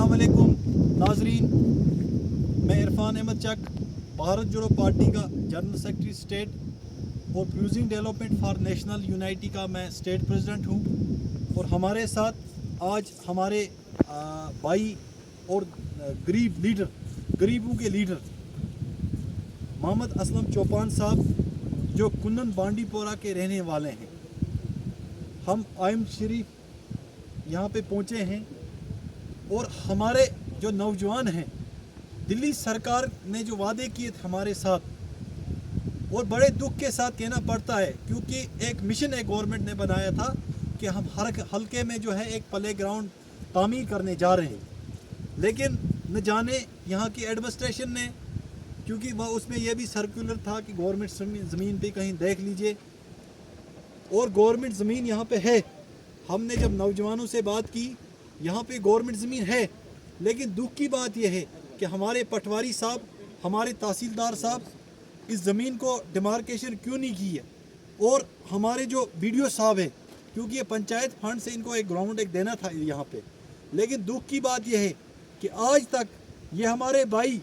अस्सलाम वालेकुम नाजरीन, मैं इरफान अहमद चक, भारत जोड़ो पार्टी का जनरल सेक्रेटरी स्टेट और प्रूजिंग डेवलपमेंट फॉर नेशनल यूनाइटी का मैं स्टेट प्रेसिडेंट हूँ। और हमारे साथ आज हमारे भाई और गरीबों के लीडर मोहम्मद असलम चौपान साहब, जो कुन्नन बांडीपोरा के रहने वाले हैं। हम आयम शरीफ यहाँ पे पहुँचे हैं और हमारे जो नौजवान हैं, दिल्ली सरकार ने जो वादे किए थे हमारे साथ, और बड़े दुख के साथ कहना पड़ता है क्योंकि एक मिशन एक गवर्नमेंट ने बनाया था कि हम हर हल्के में जो है एक प्ले ग्राउंड तामीर करने जा रहे हैं। लेकिन न जाने यहाँ की एडमिनिस्ट्रेशन ने, क्योंकि वह उसमें यह भी सर्कुलर था कि गवर्नमेंट ज़मीन पे कहीं देख लीजिए, और गवर्नमेंट ज़मीन यहाँ पे है। हमने जब नौजवानों से बात की, यहाँ पे गवर्नमेंट ज़मीन है, लेकिन दुख की बात यह है कि हमारे पटवारी साहब, हमारे तहसीलदार साहब इस ज़मीन को डिमार्केशन क्यों नहीं की है। और हमारे जो BDO साहब है, क्योंकि ये पंचायत फंड से इनको एक ग्राउंड एक देना था यहाँ पे, लेकिन दुख की बात यह है कि आज तक ये हमारे भाई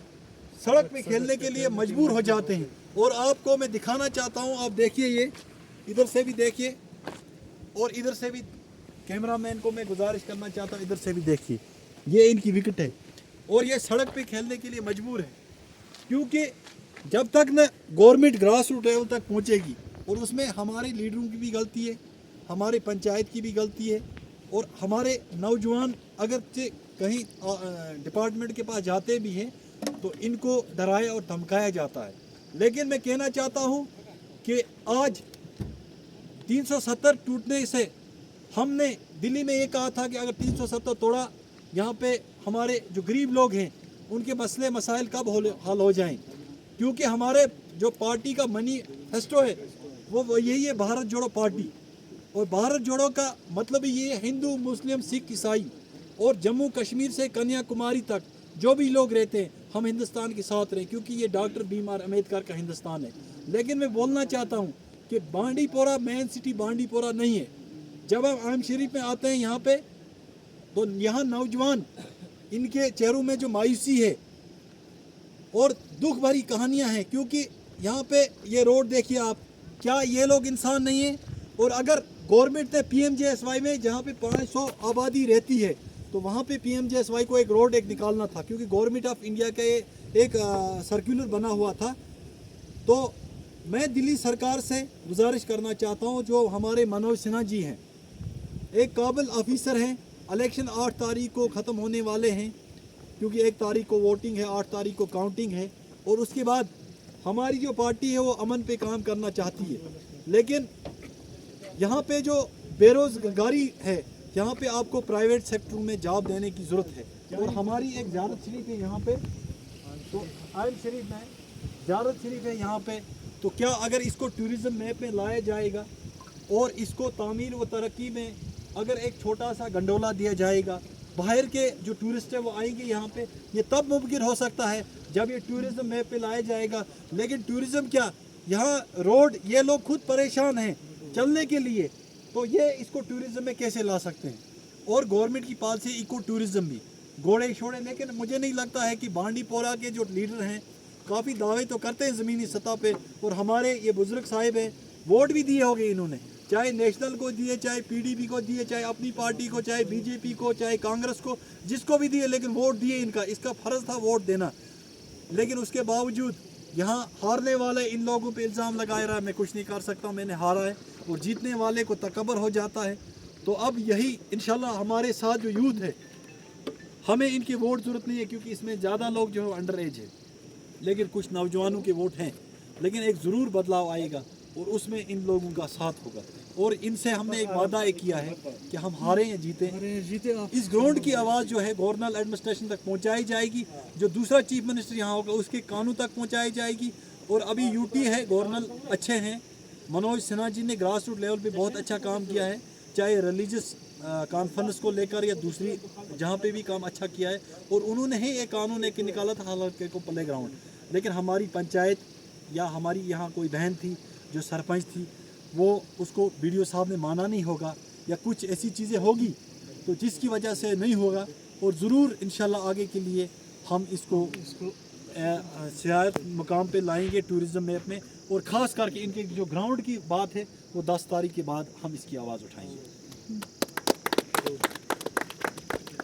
सड़क पे खेलने के लिए मजबूर हो जाते हैं। और आपको मैं दिखाना चाहता हूँ, आप देखिए, ये इधर से भी देखिए और इधर से भी, कैमरामैन को मैं गुजारिश करना चाहता हूँ, इधर से भी देखिए, ये इनकी विकेट है और ये सड़क पे खेलने के लिए मजबूर है। क्योंकि जब तक न गवर्नमेंट ग्रास रूट लेवल तक पहुँचेगी, और उसमें हमारे लीडरों की भी गलती है, हमारे पंचायत की भी गलती है, और हमारे नौजवान अगर कहीं डिपार्टमेंट के पास जाते भी हैं तो इनको डराया और धमकाया जाता है। लेकिन मैं कहना चाहता हूँ कि आज 370 टूटने से हमने दिल्ली में ये कहा था कि अगर 370 तोड़ा, यहाँ पे हमारे जो गरीब लोग हैं उनके मसले मसाइल कब हल हो जाएं। क्योंकि हमारे जो पार्टी का मैनिफेस्टो है वो यही है, भारत जोड़ो पार्टी। और भारत जोड़ो का मतलब ये है हिंदू, मुस्लिम, सिख, ईसाई और जम्मू कश्मीर से कन्याकुमारी तक जो भी लोग रहते हैं, हम हिंदुस्तान के साथ रहें, क्योंकि ये डॉक्टर BR अम्बेडकर का हिंदुस्तान है। लेकिन मैं बोलना चाहता हूँ कि बांडीपोरा मेन सिटी बांडीपोरा नहीं है। जब हम आयम शरीफ में आते हैं यहाँ पे, तो यहाँ नौजवान, इनके चेहरों में जो मायूसी है और दुख भरी कहानियाँ हैं। क्योंकि यहाँ पे ये रोड देखिए आप, क्या ये लोग इंसान नहीं है? और अगर गवर्नमेंट ने PMJSY में, जहाँ पे 500 आबादी रहती है, तो वहाँ पे PMJSY को एक रोड एक निकालना था, क्योंकि गवर्नमेंट ऑफ इंडिया का एक सर्कुलर बना हुआ था। तो मैं दिल्ली सरकार से गुजारिश करना चाहता हूँ, जो हमारे मनोज सिन्हा जी हैं, एक काबिल ऑफिसर हैं, इलेक्शन 8 तारीख को ख़त्म होने वाले हैं, क्योंकि 1 तारीख को वोटिंग है, 8 तारीख को काउंटिंग है, और उसके बाद हमारी जो पार्टी है वो अमन पे काम करना चाहती है। लेकिन यहाँ पे जो बेरोज़गारी है, यहाँ पे आपको प्राइवेट सेक्टर में जॉब देने की ज़रूरत है। और हमारी एक ज़ियारत शरीफ है यहाँ पे, तो आयम शरीफ में ज़ियारत शरीफ है यहाँ पे, तो क्या अगर इसको टूरिज़्म मैप में लाया जाएगा और इसको तामीर व तरक्की में अगर एक छोटा सा गंडोला दिया जाएगा, बाहर के जो टूरिस्ट है वो आएंगे यहाँ पे, ये तब मुमकिन हो सकता है जब ये टूरिज़्म मैप पे लाया जाएगा। लेकिन टूरिज़्म क्या, यहाँ रोड, ये लोग खुद परेशान हैं चलने के लिए, तो ये इसको टूरिज़्म में कैसे ला सकते हैं? और गवर्नमेंट की पॉलिसी इको टूरिज़्म भी, घोड़े शोड़े। लेकिन मुझे नहीं लगता है कि बांडीपोरा के जो लीडर हैं काफ़ी दावे तो करते हैं ज़मीनी सतह पे, और हमारे ये बुज़ुर्ग साहिब हैं, वोट भी दिए होंगे इन्होंने, चाहे नेशनल को दिए, चाहे PDP को दिए, चाहे अपनी पार्टी को, चाहे BJP को, चाहे कांग्रेस को, जिसको भी दिए, लेकिन वोट दिए इनका, इसका फ़र्ज़ था वोट देना। लेकिन उसके बावजूद यहाँ हारने वाले इन लोगों पे इल्ज़ाम लगाया रहा है, मैं कुछ नहीं कर सकता, मैंने हारा है, और जीतने वाले को तकबर हो जाता है। तो अब यही इंशाल्लाह हमारे साथ जो यूथ है, हमें इनकी वोट ज़रूरत नहीं है, क्योंकि इसमें ज़्यादा लोग जो है अंडर एज है, लेकिन कुछ नौजवानों के वोट हैं। लेकिन एक ज़रूर बदलाव आएगा और उसमें इन लोगों का साथ होगा। और इनसे हमने एक वादा किया है कि हम हारें या जीतें, इस ग्राउंड की आवाज़ जो है गवर्नर एडमिनिस्ट्रेशन तक पहुंचाई जाएगी, जो दूसरा चीफ मिनिस्टर यहाँ होगा उसके कानून तक पहुंचाई जाएगी। और अभी UT है, गवर्नर अच्छे हैं, मनोज सिन्हा जी ने ग्रास रूट लेवल पे बहुत अच्छा काम किया है, चाहे रिलीजियस कॉन्फ्रेंस को लेकर या दूसरी जहाँ पे भी काम अच्छा किया है। और उन्होंने ही एक कानून एक निकाला था हालांकि को प्ले ग्राउंड, लेकिन हमारी पंचायत या हमारी यहाँ कोई बहन थी जो सरपंच थी, वो उसको BDO साहब ने माना नहीं होगा, या कुछ ऐसी चीज़ें होगी तो जिसकी वजह से नहीं होगा, اور ضرور انشاءاللہ آگے کے لیے ہم اس کو سیاحت مقام پہ لائیں گے ٹورزم میپ میں، اور خاص کر کے ان کے جو گراؤنڈ کی بات ہے وہ 10 تاریخ کے بعد ہم اس کی آواز اٹھائیں گے.